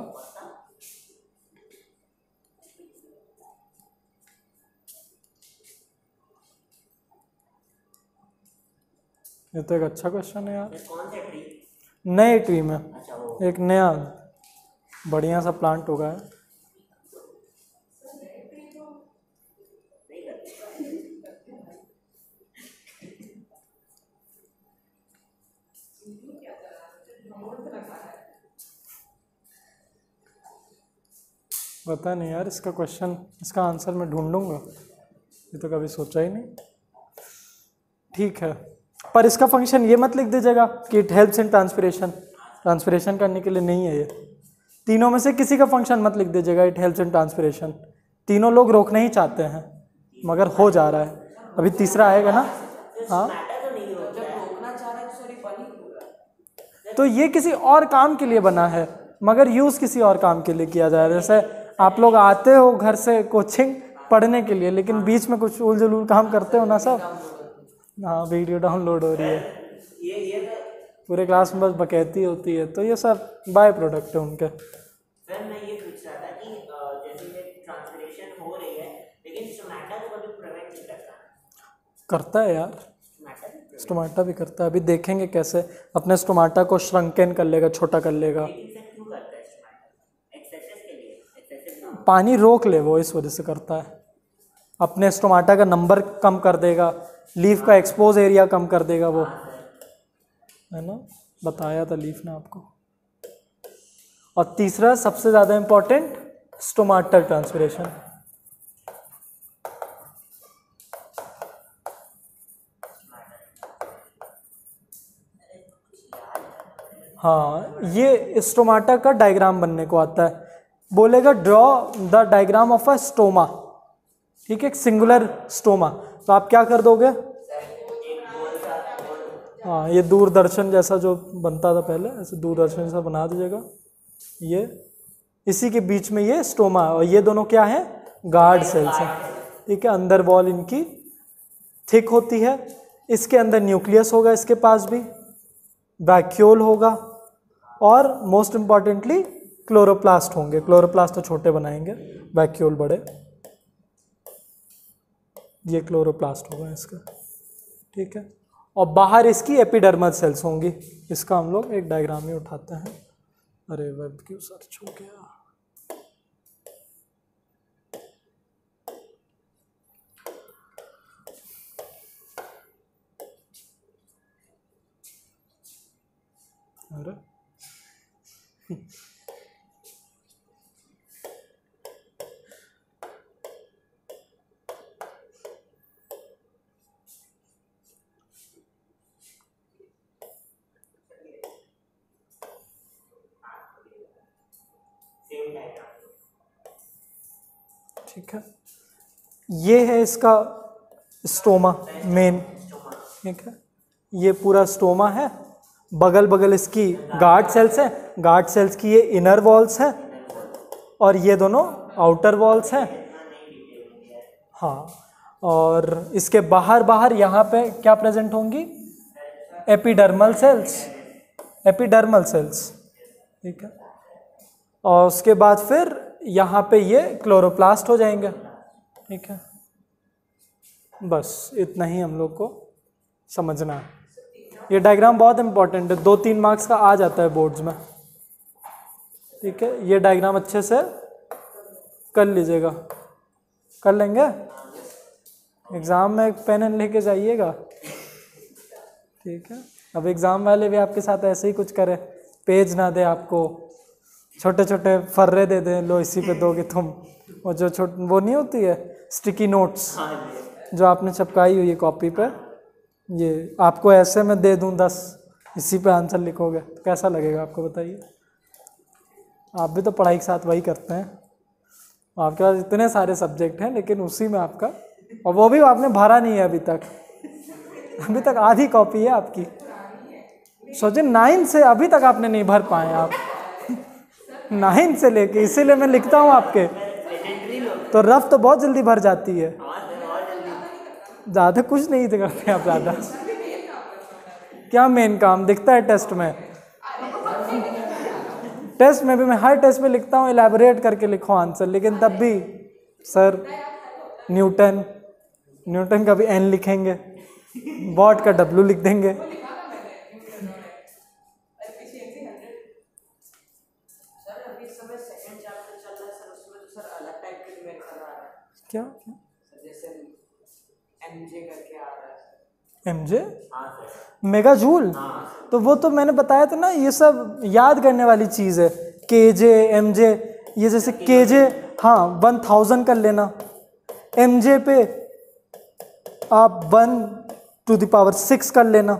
ये तो एक अच्छा क्वेश्चन है यार। कौन सा ट्री? नए ट्री में अच्छा, वो एक नया बढ़िया सा प्लांट होगा है। पता नहीं यार, इसका क्वेश्चन, इसका आंसर मैं ढूंढूंगा, ये तो कभी सोचा ही नहीं। ठीक है, पर इसका फंक्शन ये मत लिख दीजिएगा कि it helps in transpiration, transpiration करने के लिए नहीं है ये। तीनों में से किसी का फंक्शन मत लिख दीजिएगा इट हेल्प्स इन ट्रांसपिरेशन, तीनों लोग रोकना ही चाहते हैं मगर हो जा रहा है। अभी तीसरा आएगा ना, हाँ स्टोमेटा तो नहीं होता जब है। रोकना चाह रहे हैं तो सॉरी बन ही होगा। तो ये किसी और काम के लिए बना है, मगर यूज़ किसी और काम के लिए किया जा रहा है। जैसे आप लोग आते हो घर से कोचिंग पढ़ने के लिए, लेकिन बीच में कुछ उल जुलूल काम करते हो ना सब। हाँ, वीडियो डाउनलोड हो रही है, ये तो पूरे क्लास में बस बकैती होती है, तो ये सब बाय प्रोडक्ट है उनके। सर मैं ये पूछ रहा था कि जैसे ये ट्रांसलेशन हो रही है, लेकिन स्टोमेटा तो कभी प्रिवेंट नहीं करता। करता है यार, स्टोमेटा भी स्टोमाटा भी करता है। अभी देखेंगे कैसे अपने स्टोमाटा को श्रंकेन कर लेगा, छोटा कर लेगा। लेकिन सर क्यों करता है स्टोमेटा? एक्सेसिव के लिए, एक्सेसिव पानी रोक ले, वो इस वजह से करता है। अपने स्टोमाटा का नंबर कम कर देगा, लीफ का एक्सपोज एरिया कम कर देगा वो, है ना, बताया था लीफ ने आपको। और तीसरा सबसे ज़्यादा इम्पोर्टेंट, स्टोमाटल ट्रांसपिरेशन। हाँ, ये स्टोमाटा का डायग्राम बनने को आता है। बोलेगा draw the diagram of a stoma, ठीक है, सिंगुलर स्टोमा। तो आप क्या कर दोगे? हाँ, ये दूरदर्शन जैसा जो बनता था पहले, ऐसे दूरदर्शन जैसा बना दीजिएगा। ये इसी के बीच में ये स्टोमा, और ये दोनों क्या है? गार्ड सेल्स हैं, ठीक है। अंदर वॉल इनकी थिक होती है, इसके अंदर न्यूक्लियस होगा, इसके पास भी वैक्यूल होगा, और मोस्ट इम्पॉर्टेंटली क्लोरोप्लास्ट होंगे। क्लोरोप्लास्ट तो छोटे बनाएंगे, वैक्यूल बड़े। ये क्लोरोप्लास्ट होगा इसका, ठीक है। और बाहर इसकी एपिडर्मल सेल्स होंगी। इसका हम लोग एक डायग्राम ही उठाते हैं। अरे वेब क्यों सर्च हो गया? अरे ठीक है, ये है इसका स्टोमा मेन, ठीक है। ये पूरा स्टोमा है, बगल बगल इसकी गार्ड सेल्स हैं। गार्ड सेल्स की ये इनर वॉल्स हैं, और ये दोनों आउटर वॉल्स हैं। हाँ, और इसके बाहर बाहर यहाँ पे क्या प्रेजेंट होंगी? एपिडर्मल सेल्स, एपिडर्मल सेल्स, ठीक है। और उसके बाद फिर यहाँ पे ये क्लोरोप्लास्ट हो जाएंगे, ठीक है। बस इतना ही हम लोग को समझना है। ये डायग्राम बहुत इंपॉर्टेंट है, 2-3 मार्क्स का आ जाता है बोर्ड्स में, ठीक है। ये डायग्राम अच्छे से कर लीजिएगा, कर लेंगे। एग्ज़ाम में एक पेन लेके जाइएगा, ठीक है। अब एग्ज़ाम वाले भी आपके साथ ऐसे ही कुछ करें, पेज ना दे आपको, छोटे छोटे फर्रे दे दें, लो इसी पे दोगे तुम। और जो वो नहीं होती है स्टिकी नोट्स जो आपने चिपकाई हुई है कॉपी पे, ये आपको ऐसे में दे दूं 10, इसी पे आंसर लिखोगे तो कैसा लगेगा आपको? बताइए। आप भी तो पढ़ाई के साथ वही करते हैं, आपके पास इतने सारे सब्जेक्ट हैं, लेकिन उसी में आपका, और वो भी आपने भरा नहीं है अभी तक आधी कॉपी है आपकी। सोचिए 9 से अभी तक आपने नहीं भर पाए आप 9 से लेके, इसीलिए मैं लिखता हूँ आपके, तो रफ तो बहुत जल्दी भर जाती है। ज़्यादा कुछ नहीं करते आप ज़्यादा। क्या मेन काम दिखता है टेस्ट में? टेस्ट में भी मैं हर टेस्ट में लिखता हूँ इलेबोरेट करके लिखो आंसर, लेकिन तब भी सर न्यूटन का भी एन लिखेंगे, वॉट का डब्ल्यू लिख देंगे। क्या एमजे मेगा जूल? तो वो तो मैंने बताया था ना, ये सब याद करने वाली चीज़ है। केजे एमजे, ये जैसे केजे, हाँ 1000 कर लेना, एमजे पे आप 1⁻6 कर लेना,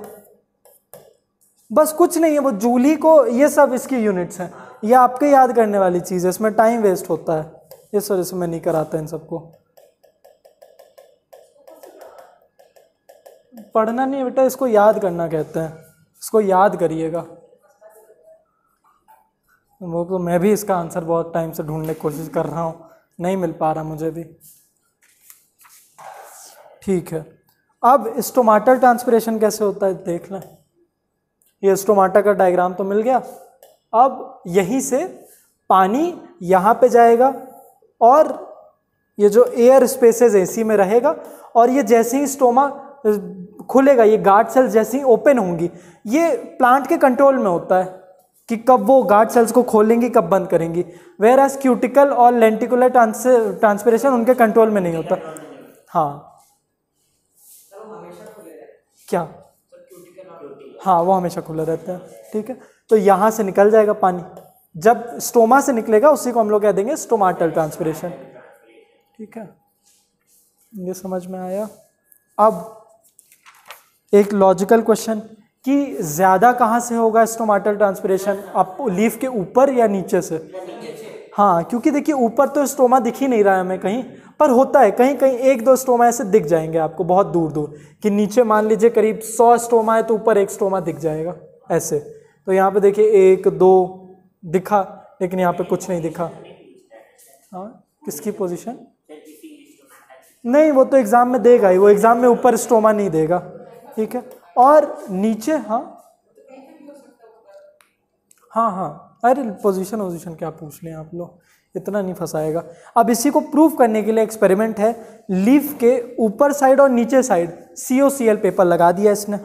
बस कुछ नहीं है। वो जूली को, ये सब इसकी यूनिट्स हैं, ये आपके याद करने वाली चीज़ है, इसमें टाइम वेस्ट होता है, इस वजह से मैं नहीं कराता इन सबको। पढ़ना नहीं है बेटा, इसको याद करना कहते हैं, इसको याद करिएगा। वो तो मैं भी इसका आंसर बहुत टाइम से ढूंढने की कोशिश कर रहा हूँ, नहीं मिल पा रहा मुझे भी। ठीक है, अब स्टोमाटल ट्रांसपिरेशन कैसे होता है देख लें। ये स्टोमाटा का डायग्राम तो मिल गया। अब यहीं से पानी यहाँ पे जाएगा और ये जो एयर स्पेसेस इसी में रहेगा, और ये जैसे ही स्टोमा खुलेगा, ये गार्ड सेल्स जैसे ही ओपन होंगी, ये प्लांट के कंट्रोल में होता है कि कब वो गार्ड सेल्स को खोलेंगी कब बंद करेंगी। वेयर एज क्यूटिकल और लेंटिकुलर ट्रांसपिरेशन उनके कंट्रोल में नहीं होता। हाँ क्या, हाँ वो हमेशा खुला रहता है। ठीक है, तो यहाँ से निकल जाएगा पानी, जब स्टोमा से निकलेगा उसी को हम लोग कह देंगे स्टोमाटल ट्रांसपिरेशन। ठीक है, ये समझ में आया। अब एक लॉजिकल क्वेश्चन कि ज़्यादा कहाँ से होगा स्टोमाटल ट्रांसपिरेशन, आप लीफ के ऊपर या नीचे से? हाँ, क्योंकि देखिए ऊपर तो स्टोमा दिख ही नहीं रहा है हमें कहीं, पर होता है कहीं कहीं एक दो स्टोमा ऐसे दिख जाएंगे आपको बहुत दूर दूर, कि नीचे मान लीजिए करीब 100 स्टोमा है तो ऊपर एक स्टोमा दिख जाएगा ऐसे। तो यहाँ पे देखिए 1 2 दिखा, लेकिन यहाँ पे कुछ नहीं दिखा। हाँ, किसकी पोजीशन? नहीं, वो तो एग्जाम में देगा ही, वो एग्जाम में ऊपर स्टोमा नहीं देगा। ठीक है, और नीचे हाँ हाँ हाँ, अरे पोजीशन क्या पूछ लें आप लोग, इतना नहीं फंसाएगा। अब इसी को प्रूव करने के लिए एक्सपेरिमेंट है, लीफ के ऊपर साइड और नीचे साइड COCl पेपर लगा दिया इसने।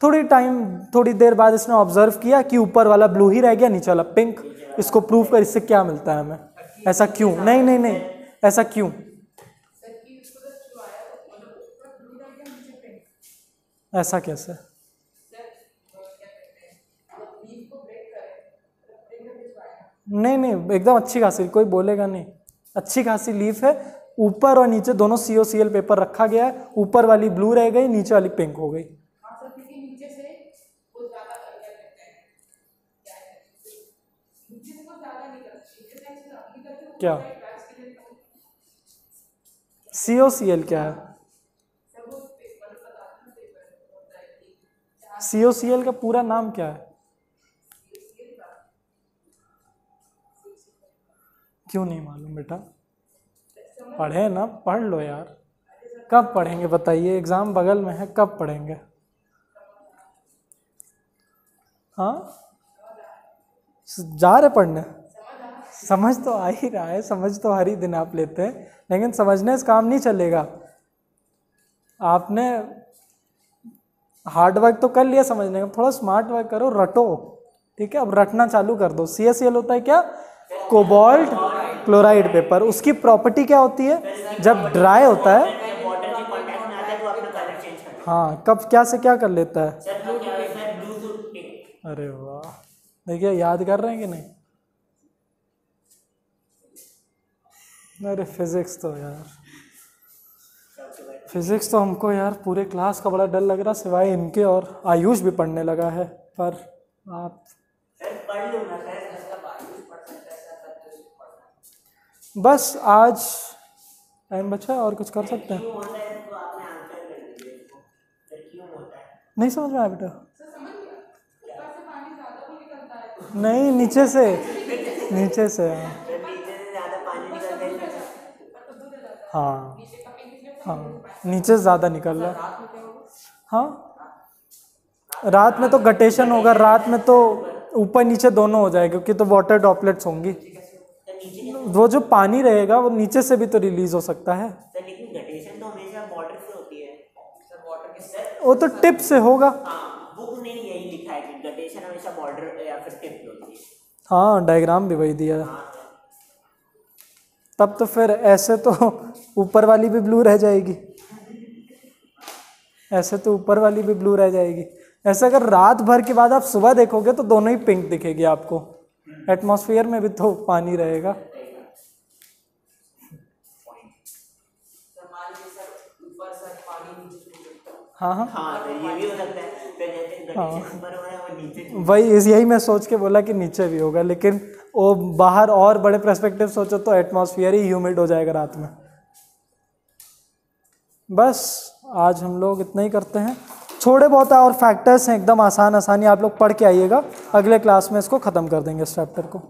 थोड़ी देर बाद इसने ऑब्जर्व किया कि ऊपर वाला ब्लू ही रह गया, नीचे वाला पिंक। इसको प्रूव कर, इससे क्या मिलता है हमें? ऐसा क्यों? नहीं, ऐसा क्यों? ऐसा कैसे? नहीं, एकदम अच्छी खासी, कोई बोलेगा नहीं, अच्छी खासी लीफ है, ऊपर और नीचे दोनों COCl पेपर रखा गया है, ऊपर वाली ब्लू रह गई, नीचे वाली पिंक हो गई। क्या COCl क्या है? COCl का पूरा नाम क्या है? क्यों नहीं मालूम बेटा? पढ़े ना, पढ़ लो यार। कब पढ़ेंगे बताइए, एग्जाम बगल में है, कब पढ़ेंगे? हाँ, जा रहे पढ़ने? समझ तो आ ही रहा है, समझ तो हर ही दिन आप लेते हैं, लेकिन समझने से काम नहीं चलेगा। आपने हार्ड वर्क तो कर लिया समझने का, थोड़ा स्मार्ट वर्क करो, रटो। ठीक है, अब रटना चालू कर दो। CaCl होता है क्या? Cobalt chloride paper. उसकी प्रॉपर्टी क्या होती है? जब ड्राई होता है, हाँ, कब क्या से क्या कर लेता है? अरे वाह, देखिए याद कर रहे हैं कि नहीं? अरे फिजिक्स तो हमको यार पूरे क्लास का बड़ा डर लग रहा, सिवाय इनके, और आयुष भी पढ़ने लगा है, पर आप बस आज टाइम बचा है और कुछ कर सकते हैं? नहीं समझ में आया बेटा? नहीं, नीचे से हाँ, नीचे से ज़्यादा निकल रहा है। हाँ, रात में तो गटेशन होगा, रात में तो ऊपर नीचे दोनों हो जाएगा, क्योंकि तो वाटर ड्रॉपलेट्स होंगी। वो जो पानी रहेगा वो नीचे से भी तो रिलीज हो सकता है। लेकिन गटेशन तो हमेशा वाटर से होती है सर, वाटर के सर वो तो टिप से होगा। हाँ, बुक में यही लिखा है कि गटेशन हमेशा बॉर्डर या फिर टिप पे होती है। हाँ, डायग्राम भी वही दिया है। तब तो फिर ऐसे तो ऊपर वाली भी ब्लू रह जाएगी, ऐसे तो ऊपर वाली भी ब्लू रह जाएगी। ऐसे अगर रात भर के बाद आप सुबह देखोगे तो दोनों ही पिंक दिखेगी आपको। एटमॉस्फेयर में भी तो पानी रहेगा। हाँ हाँ हाँ, तो ये भी हो सकता है। फिर जैसे गटेशन ऊपर हो रहा है वो नीचे, वही यही मैं सोच के बोला कि नीचे भी होगा, लेकिन वो बाहर और बड़े पर्सपेक्टिव सोचो तो एटमॉस्फेयर ही ह्यूमिड हो जाएगा रात में। बस आज हम लोग इतना ही करते हैं। थोड़े बहुत और फैक्टर्स हैं एकदम आसान आसानी, आप लोग पढ़ के आइएगा, अगले क्लास में इसको ख़त्म कर देंगे इस चैप्टर को।